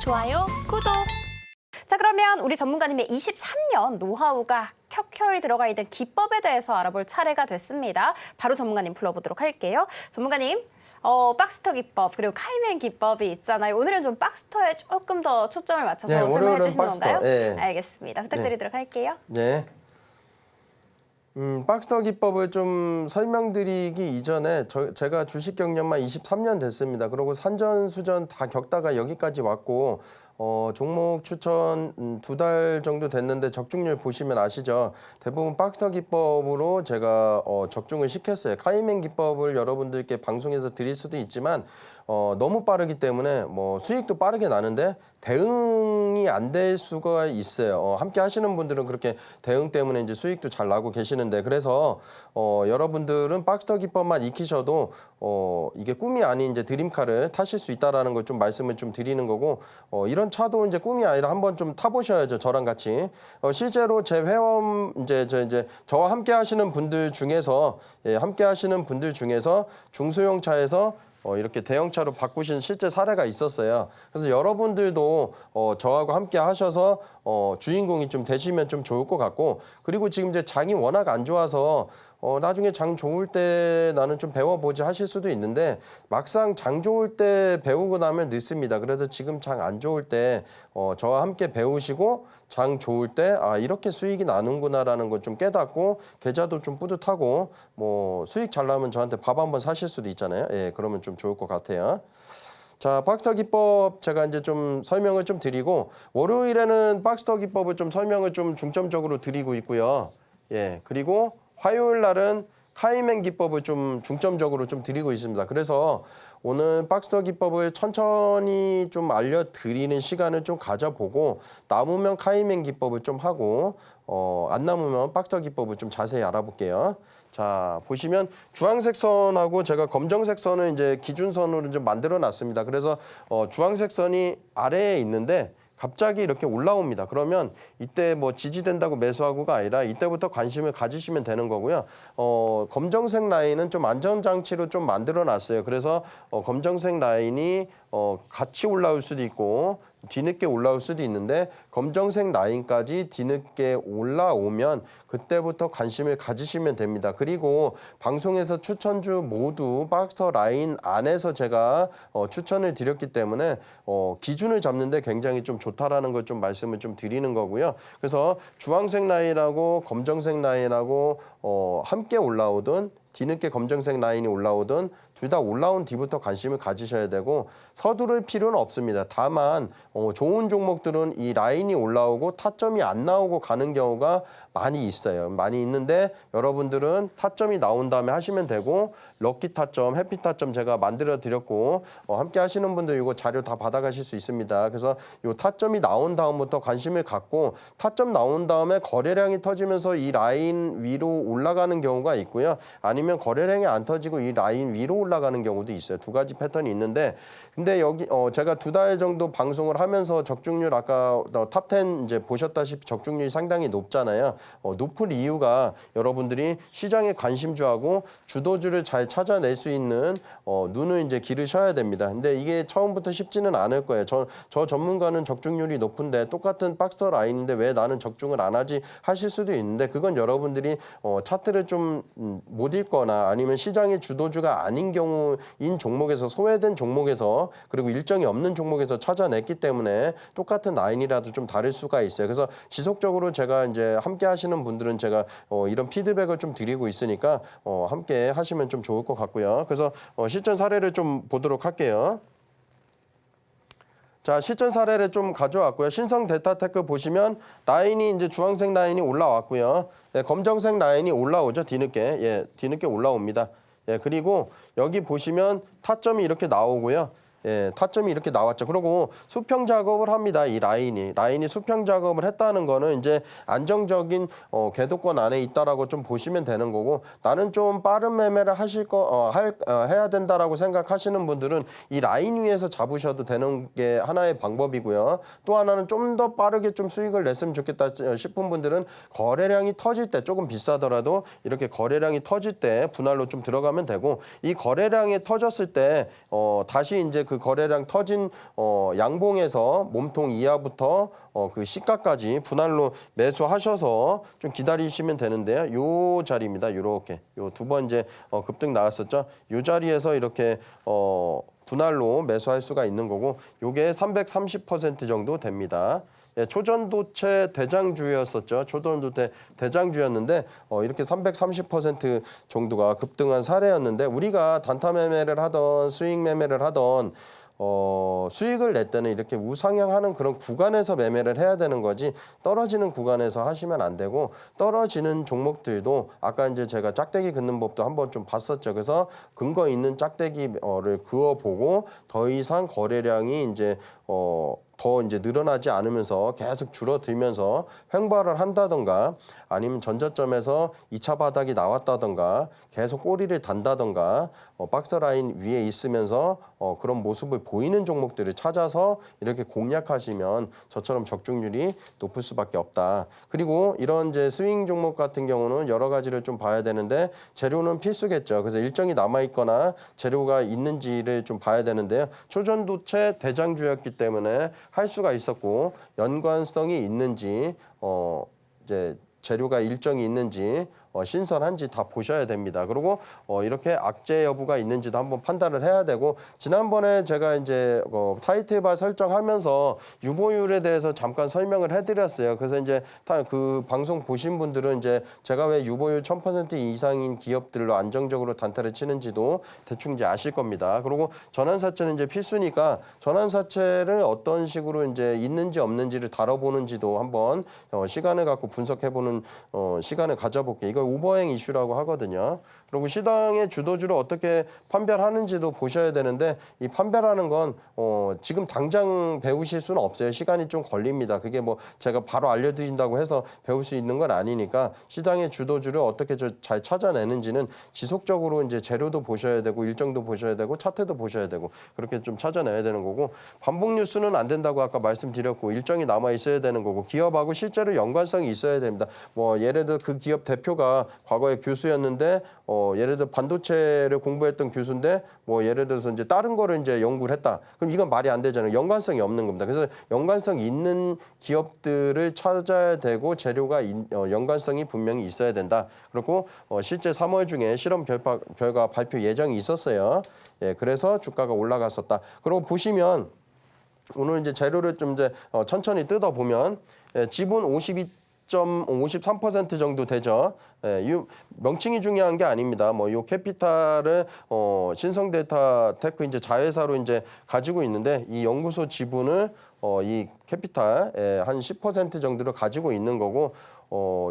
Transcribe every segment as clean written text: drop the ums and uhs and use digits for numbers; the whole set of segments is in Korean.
좋아요, 구독. 자, 그러면 우리 전문가님의 23년 노하우가 켜켜이 들어가 있는 기법에 대해서 알아볼 차례가 됐습니다. 바로 전문가님 불러보도록 할게요. 전문가님, 박스터 기법 그리고 카이맨 기법이 있잖아요. 오늘은 좀 박스터에 조금 더 초점을 맞춰서 설명해 주시는 건가요? 네. 알겠습니다. 부탁드리도록 할게요. 네. 박스터 기법을 좀 설명드리기 이전에 제가 주식 경력만 23년 됐습니다. 그리고 산전수전 다 겪다가 여기까지 왔고 종목 추천 2달 정도 됐는데 적중률 보시면 아시죠? 대부분 박스터 기법으로 제가 적중을 시켰어요. 카이맨 기법을 여러분들께 방송에서 드릴 수도 있지만 너무 빠르기 때문에 뭐 수익도 빠르게 나는데 대응이 안 될 수가 있어요. 함께 하시는 분들은 그렇게 대응 때문에 이제 수익도 잘 나고 계시는데 그래서 여러분들은 박스터 기법만 익히셔도 이게 꿈이 아닌 이제 드림카를 타실 수 있다라는 걸 좀 말씀을 좀 드리는 거고 이런 차도 이제 꿈이 아니라 한번 좀 타보셔야죠. 저랑 같이 실제로 제 회원 이제 저와 함께 하시는 분들 중에서 중소형 차에서 이렇게 대형차로 바꾸신 실제 사례가 있었어요. 그래서 여러분들도 저하고 함께 하셔서 주인공이 좀 되시면 좀 좋을 것 같고 그리고 지금 이제 장이 워낙 안 좋아서 나중에 장 좋을 때 나는 좀 배워보지 하실 수도 있는데 막상 장 좋을 때 배우고 나면 늦습니다. 그래서 지금 장 안 좋을 때 저와 함께 배우시고 장 좋을 때 이렇게 수익이 나는구나라는 걸 좀 깨닫고 계좌도 좀 뿌듯하고 뭐 수익 잘 나면 저한테 밥 한번 사실 수도 있잖아요. 예, 그러면 좀 좋을 것 같아요. 자, 박스터 기법 제가 이제 좀 설명을 좀 드리고 월요일에는 박스터 기법을 좀 설명을 좀 중점적으로 드리고 있고요. 예, 그리고 화요일 날은 카이맨 기법을 좀 중점적으로 좀 드리고 있습니다. 그래서 오늘 박스터 기법을 천천히 좀 알려드리는 시간을 좀 가져보고 남으면 카이맨 기법을 좀 하고 안 남으면 박스터 기법을 좀 자세히 알아볼게요. 자, 보시면 주황색 선하고 제가 검정색 선을 이제 기준선으로 좀 만들어 놨습니다. 그래서 주황색 선이 아래에 있는데 갑자기 이렇게 올라옵니다. 그러면 이때 뭐 지지된다고 매수하고가 아니라 이때부터 관심을 가지시면 되는 거고요. 검정색 라인은 좀 안전장치로 좀 만들어 놨어요. 그래서 검정색 라인이 같이 올라올 수도 있고 뒤늦게 올라올 수도 있는데 검정색 라인까지 뒤늦게 올라오면 그때부터 관심을 가지시면 됩니다. 그리고 방송에서 추천주 모두 박스터 라인 안에서 제가 추천을 드렸기 때문에 기준을 잡는데 굉장히 좀 좋다라는 걸 좀 말씀을 좀 드리는 거고요. 그래서 주황색 라인하고 검정색 라인하고 함께 올라오든 뒤늦게 검정색 라인이 올라오든 둘 다 올라온 뒤부터 관심을 가지셔야 되고 서두를 필요는 없습니다. 다만 좋은 종목들은 이 라인이 올라오고 타점이 안 나오고 가는 경우가 많이 있어요. 많이 있는데 여러분들은 타점이 나온 다음에 하시면 되고 럭키 타점, 해피 타점 제가 만들어 드렸고 함께 하시는 분들 이거 자료 다 받아가실 수 있습니다. 그래서 이 타점이 나온 다음부터 관심을 갖고 타점 나온 다음에 거래량이 터지면서 이 라인 위로 올라가는 경우가 있고요. 아니면 거래량이 안 터지고 이 라인 위로 올라가는 경우도 있어요. 두 가지 패턴이 있는데 근데 여기 제가 2달 정도 방송을 하면서 적중률 아까 탑10 이제 보셨다시피 적중률이 상당히 높잖아요. 높을 이유가 여러분들이 시장에 관심주하고 주도주를 잘 찾아낼 수 있는 눈을 이제 기르셔야 됩니다. 근데 이게 처음부터 쉽지는 않을 거예요. 저 전문가는 적중률이 높은데 똑같은 박스터 라인인데 왜 나는 적중을 안 하지 하실 수도 있는데 그건 여러분들이 차트를 좀 못 읽거나 아니면 시장의 주도주가 아닌 경우인 종목에서 소외된 종목에서 그리고 일정이 없는 종목에서 찾아냈기 때문에 똑같은 라인이라도 좀 다를 수가 있어요. 그래서 지속적으로 제가 이제 함께 하시는 분들은 제가 이런 피드백을 좀 드리고 있으니까 함께 하시면 좀 좋을 것 같고요. 그래서 실전 사례를 좀 보도록 할게요. 자, 실전 사례를 좀 가져왔고요. 신성 데이터테크 보시면 라인이 이제 주황색 라인이 올라왔고요. 네, 검정색 라인이 올라오죠. 뒤늦게. 예, 뒤늦게 올라옵니다. 예, 그리고 여기 보시면 타점이 이렇게 나오고요. 예, 타점이 이렇게 나왔죠. 그리고 수평 작업을 합니다. 이 라인이 수평 작업을 했다는 거는 이제 안정적인 궤도권 안에 있다라고 좀 보시면 되는 거고 나는 좀 빠른 매매를 해야 된다라고 생각하시는 분들은 이 라인 위에서 잡으셔도 되는 게 하나의 방법이고요. 또 하나는 좀 더 빠르게 좀 수익을 냈으면 좋겠다 싶은 분들은 거래량이 터질 때 조금 비싸더라도 이렇게 거래량이 터질 때 분할로 좀 들어가면 되고 이 거래량이 터졌을 때 다시 이제 그 거래량 터진 양봉에서 몸통 이하부터 그 시가까지 분할로 매수하셔서 좀 기다리시면 되는데요. 요 자리입니다. 이렇게 요 두 번 이제 급등 나왔었죠. 요 자리에서 이렇게 분할로 매수할 수가 있는 거고, 요게 330% 정도 됩니다. 예, 초전도체 대장주였었죠. 초전도체 대장주였는데 이렇게 330% 정도가 급등한 사례였는데, 우리가 단타 매매를 하던 수익 매매를 하던 수익을 낼 때는 이렇게 우상향하는 그런 구간에서 매매를 해야 되는 거지, 떨어지는 구간에서 하시면 안 되고, 떨어지는 종목들도 아까 이제 제가 짝대기 긋는 법도 한번 좀 봤었죠. 그래서 근거 있는 짝대기를 그어보고 더 이상 거래량이 이제 더 이제 늘어나지 않으면서 계속 줄어들면서 횡보를 한다던가, 아니면 전저점에서 2차 바닥이 나왔다던가, 계속 꼬리를 단다던가, 박스 라인 위에 있으면서 그런 모습을 보이는 종목들을 찾아서 이렇게 공략하시면 저처럼 적중률이 높을 수밖에 없다. 그리고 이런 이제 스윙 종목 같은 경우는 여러 가지를 좀 봐야 되는데, 재료는 필수겠죠. 그래서 일정이 남아 있거나 재료가 있는지를 좀 봐야 되는데요. 초전도체 대장주였기 때문에 할 수가 있었고, 연관성이 있는지 이제 재료가 일정이 있는지 신선한지 다 보셔야 됩니다. 그리고 이렇게 악재 여부가 있는지도 한번 판단을 해야 되고, 지난번에 제가 이제 타이틀바 설정하면서 유보율에 대해서 잠깐 설명을 해드렸어요. 그래서 이제 그 방송 보신 분들은 이제 제가 왜 유보율 1000% 이상인 기업들로 안정적으로 단타를 치는지도 대충 이제 아실 겁니다. 그리고 전환사채는 이제 필수니까 전환사채를 어떤 식으로 이제 있는지 없는지를 다뤄보는지도 한번 시간을 갖고 분석해보는 시간을 가져볼게요. 이거 오버행 이슈라고 하거든요. 그리고 시장의 주도주를 어떻게 판별하는지도 보셔야 되는데, 이 판별하는 건 지금 당장 배우실 수는 없어요. 시간이 좀 걸립니다. 그게 뭐 제가 바로 알려드린다고 해서 배울 수 있는 건 아니니까, 시장의 주도주를 어떻게 잘 찾아내는지는 지속적으로 이제 재료도 보셔야 되고, 일정도 보셔야 되고, 차트도 보셔야 되고, 그렇게 좀 찾아내야 되는 거고, 반복 뉴스는 안 된다고 아까 말씀드렸고, 일정이 남아 있어야 되는 거고, 기업하고 실제로 연관성이 있어야 됩니다. 뭐 예를 들어 그 기업 대표가 과거에 교수였는데 예를 들어 반도체를 공부했던 교수인데 뭐 예를 들어서 이제 다른 거를 이제 연구를 했다. 그럼 이건 말이 안 되잖아요. 연관성이 없는 겁니다. 그래서 연관성 있는 기업들을 찾아야 되고, 재료가 연관성이 분명히 있어야 된다. 그리고 실제 3월 중에 실험 결과 발표 예정이 있었어요. 예, 그래서 주가가 올라갔었다. 그리고 보시면 오늘 이제 재료를 좀 이제 천천히 뜯어 보면 지분 53% 정도 되죠. 예, 이 명칭이 중요한 게 아닙니다. 뭐 요 캐피탈을 신성데이터 테크 이제 자회사로 이제 가지고 있는데, 이 연구소 지분을 이 캐피탈 한 10% 정도를 가지고 있는 거고,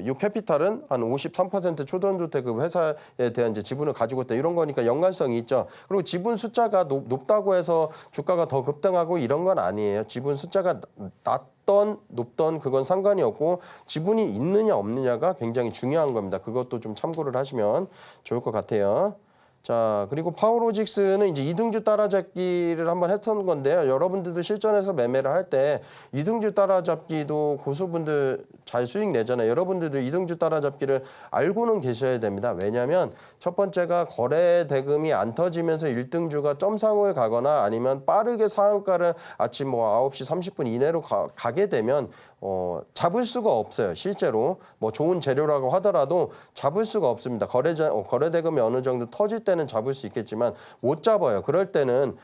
이 캐피탈은 한 53% 초전도체 그 회사에 대한 이제 지분을 가지고 있다. 이런 거니까 연관성이 있죠. 그리고 지분 숫자가 높다고 해서 주가가 더 급등하고 이런 건 아니에요. 지분 숫자가 낮던 높던 그건 상관이 없고, 지분이 있느냐 없느냐가 굉장히 중요한 겁니다. 그것도 좀 참고를 하시면 좋을 것 같아요. 자, 그리고 파워로직스는 이제 이등주 따라잡기를 한번 했던 건데요. 여러분들도 실전에서 매매를 할 때 이등주 따라잡기도 고수분들 잘 수익 내잖아요. 여러분들도 이등주 따라잡기를 알고는 계셔야 됩니다. 왜냐하면 첫 번째가 거래 대금이 안 터지면서 1등주가 점상을 가거나 아니면 빠르게 상한가를 아침 뭐 9시 30분 이내로 가게 되면 잡을 수가 없어요. 실제로 뭐 좋은 재료라고 하더라도 잡을 수가 없습니다. 거래 대금이 어느 정도 터질 때는 잡을 수 있겠지만 못 잡아요. 그럴 때는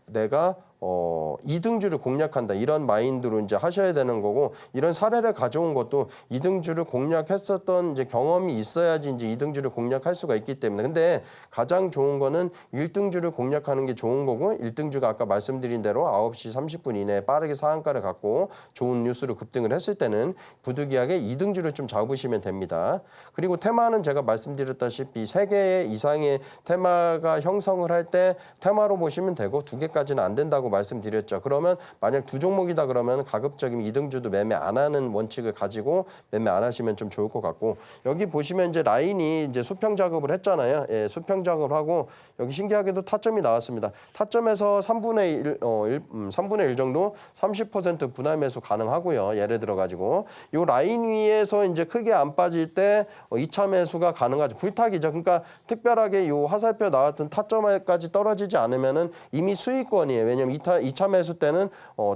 내가 2등주를 공략한다, 이런 마인드로 이제 하셔야 되는 거고, 이런 사례를 가져온 것도 2등주를 공략했었던 이제 경험이 있어야지 이제 2등주를 공략할 수가 있기 때문에. 근데 가장 좋은 거는 1등주를 공략하는 게 좋은 거고, 1등주가 아까 말씀드린 대로 9시 30분 이내에 빠르게 상한가를 갖고 좋은 뉴스로 급등을 했을 때는 부득이하게 2등주를 좀 잡으시면 됩니다. 그리고 테마는 제가 말씀드렸다시피 3개 이상의 테마가 형성을 할 때 테마로 보시면 되고, 2개까지는 안 된다고 한다고 말씀드렸죠. 그러면 만약 두 종목이다 그러면 가급적이면 이등주도 매매 안 하는 원칙을 가지고 매매 안 하시면 좀 좋을 것 같고, 여기 보시면 이제 라인이 이제 수평 작업을 했잖아요. 예, 수평 작업을 하고 여기 신기하게도 타점이 나왔습니다. 타점에서 3분의 1 정도 30% 분할 매수 가능하고요. 예를 들어 가지고 이 라인 위에서 이제 크게 안 빠질 때 2차 매수가 가능하죠. 불탁이죠. 그러니까 특별하게 이 화살표 나왔던 타점까지 떨어지지 않으면은 이미 수익권이에요. 왜냐면 2차 매수 때는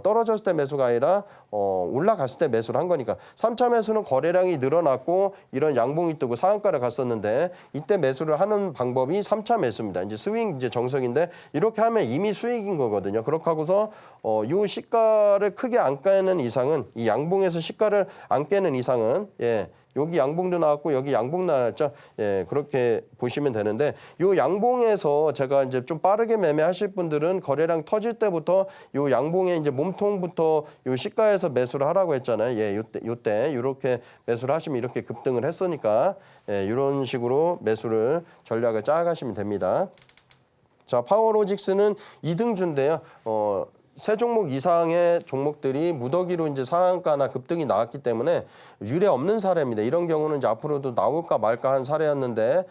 떨어졌을 때 매수가 아니라 올라갔을 때 매수를 한 거니까. 3차 매수는 거래량이 늘어났고 이런 양봉이 뜨고 상한가를 갔었는데 이때 매수를 하는 방법이 3차 매수입니다. 이제 스윙 이제 정석인데 이렇게 하면 이미 수익인 거거든요. 그렇게 하고서 요 시가를 크게 안 깨는 이상은, 이 양봉에서 시가를 안 깨는 이상은, 예, 여기 양봉도 나왔고 여기 양봉 나왔죠. 예, 그렇게 보시면 되는데 요 양봉에서 제가 이제 좀 빠르게 매매하실 분들은 거래량 터질 때부터 요 양봉의 이제 몸통부터 요 시가에서 매수를 하라고 했잖아요. 예, 요때 이렇게 매수를 하시면 이렇게 급등을 했으니까 예, 이런 식으로 매수를 전략을 짜가시면 됩니다. 자, 파워로직스는 2등주인데요. 세 종목 이상의 종목들이 무더기로 이제 상한가나 급등이 나왔기 때문에 유례 없는 사례입니다. 이런 경우는 이제 앞으로도 나올까 말까 한 사례였는데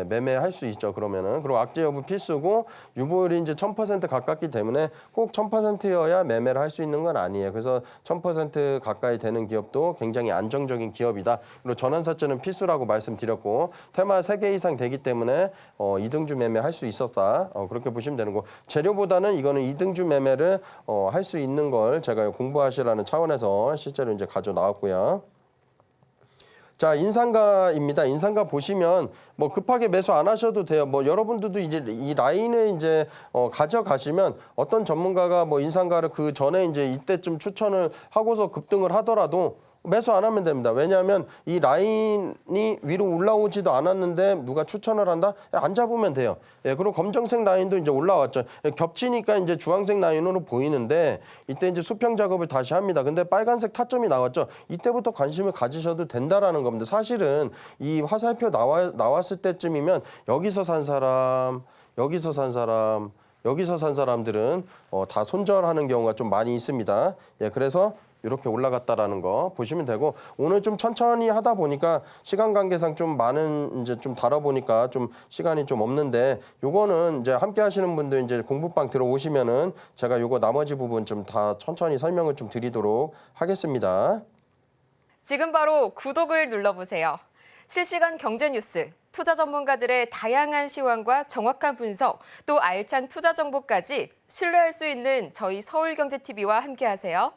매매할 수 있죠. 그러면은. 그리고 악재 여부 필수고 유보율이 이제 1000% 가깝기 때문에 꼭 1000%여야 매매를 할 수 있는 건 아니에요. 그래서 1000% 가까이 되는 기업도 굉장히 안정적인 기업이다. 그리고 전환사채는 필수라고 말씀드렸고 테마 3개 이상 되기 때문에 2등주 매매할 수 있었다. 그렇게 보시면 되는 거. 재료보다는 이거는 2등주 매매를 할 수 있는 걸 제가 공부하시라는 차원에서 실제로 이제 가져 나왔고요. 자, 인상가입니다. 인상가 보시면 뭐 급하게 매수 안 하셔도 돼요. 뭐 여러분들도 이제 이 라인을 이제 가져가시면 어떤 전문가가 뭐 인상가를 그 전에 이제 이때쯤 추천을 하고서 급등을 하더라도 매수 안 하면 됩니다. 왜냐하면 이 라인이 위로 올라오지도 않았는데 누가 추천을 한다? 안 잡으면 돼요. 예, 그리고 검정색 라인도 이제 올라왔죠. 예, 겹치니까 이제 주황색 라인으로 보이는데 이때 이제 수평 작업을 다시 합니다. 근데 빨간색 타점이 나왔죠. 이때부터 관심을 가지셔도 된다라는 겁니다. 사실은 이 화살표 나왔을 때쯤이면 여기서 산 사람, 여기서 산 사람, 여기서 산 사람들은 다 손절하는 경우가 좀 많이 있습니다. 예, 그래서 이렇게 올라갔다라는 거 보시면 되고, 오늘 좀 천천히 하다 보니까 시간 관계상 좀 많은 이제 좀 다뤄보니까 좀 시간이 좀 없는데 요거는 이제 함께 하시는 분들 이제 공부방 들어오시면은 제가 요거 나머지 부분 좀 다 천천히 설명을 좀 드리도록 하겠습니다. 지금 바로 구독을 눌러보세요. 실시간 경제 뉴스, 투자 전문가들의 다양한 시황과 정확한 분석, 또 알찬 투자 정보까지 신뢰할 수 있는 저희 서울경제TV와 함께하세요.